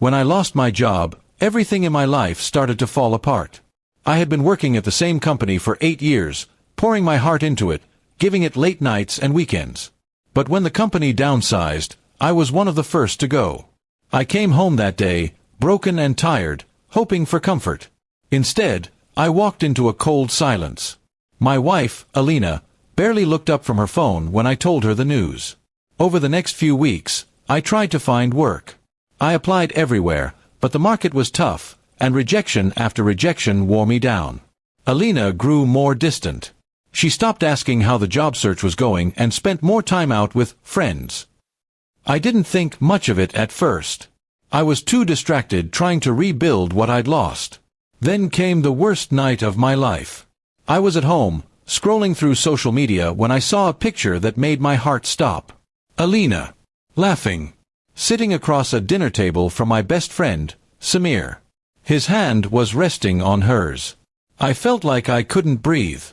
When I lost my job, everything in my life started to fall apart. I had been working at the same company for 8 years, pouring my heart into it, giving it late nights and weekends. But when the company downsized, I was one of the first to go. I came home that day, broken and tired, hoping for comfort. Instead, I walked into a cold silence. My wife, Alina, barely looked up from her phone when I told her the news. Over the next few weeks, I tried to find work. I applied everywhere, but the market was tough, and rejection after rejection wore me down. Alina grew more distant. She stopped asking how the job search was going and spent more time out with friends. I didn't think much of it at first. I was too distracted trying to rebuild what I'd lost. Then came the worst night of my life. I was at home, scrolling through social media when I saw a picture that made my heart stop. Alina, laughing, sitting across a dinner table from my best friend, Samir. His hand was resting on hers. I felt like I couldn't breathe.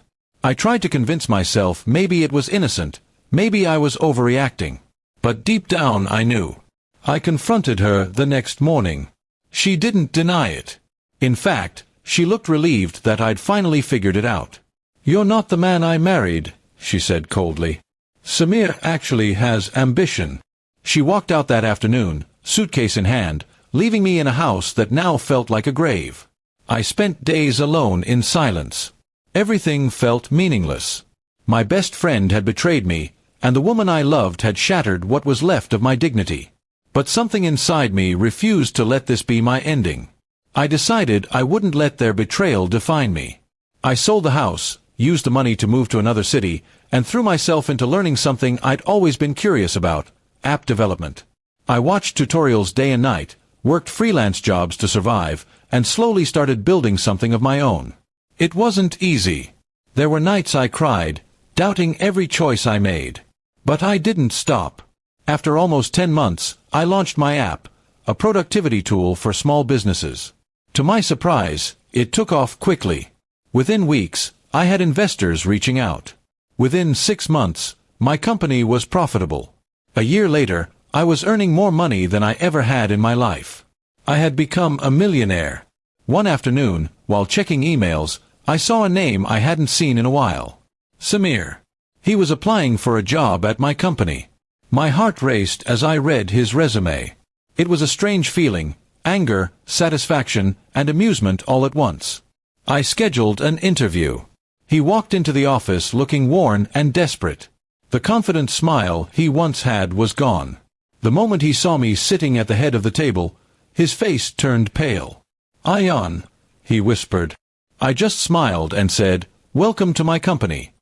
I tried to convince myself maybe it was innocent, maybe I was overreacting. But deep down I knew. I confronted her the next morning. She didn't deny it. In fact, she looked relieved that I'd finally figured it out. "You're not the man I married," she said coldly. "Samir actually has ambition." She walked out that afternoon, suitcase in hand, leaving me in a house that now felt like a grave. I spent days alone in silence. Everything felt meaningless. My best friend had betrayed me, and the woman I loved had shattered what was left of my dignity. But something inside me refused to let this be my ending. I decided I wouldn't let their betrayal define me. I sold the house, used the money to move to another city, and threw myself into learning something I'd always been curious about: app development. I watched tutorials day and night, worked freelance jobs to survive, and slowly started building something of my own. It wasn't easy. There were nights I cried, doubting every choice I made. But I didn't stop. After almost 10 months, I launched my app, a productivity tool for small businesses. To my surprise, it took off quickly. Within weeks, I had investors reaching out. Within 6 months, my company was profitable. A year later, I was earning more money than I ever had in my life. I had become a millionaire. One afternoon, while checking emails, I saw a name I hadn't seen in a while. Samir. He was applying for a job at my company. My heart raced as I read his resume. It was a strange feeling: anger, satisfaction, and amusement all at once. I scheduled an interview. He walked into the office looking worn and desperate. The confident smile he once had was gone. The moment he saw me sitting at the head of the table, his face turned pale. "Ayan," he whispered. I just smiled and said, "Welcome to my company."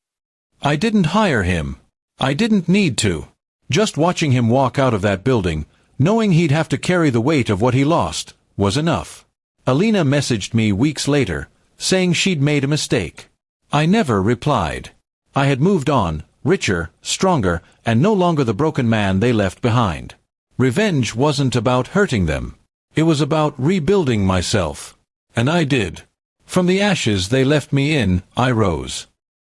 I didn't hire him. I didn't need to. Just watching him walk out of that building, knowing he'd have to carry the weight of what he lost, was enough. Alina messaged me weeks later, saying she'd made a mistake. I never replied. I had moved on, richer, stronger, and no longer the broken man they left behind. Revenge wasn't about hurting them. It was about rebuilding myself. And I did. From the ashes they left me in, I rose.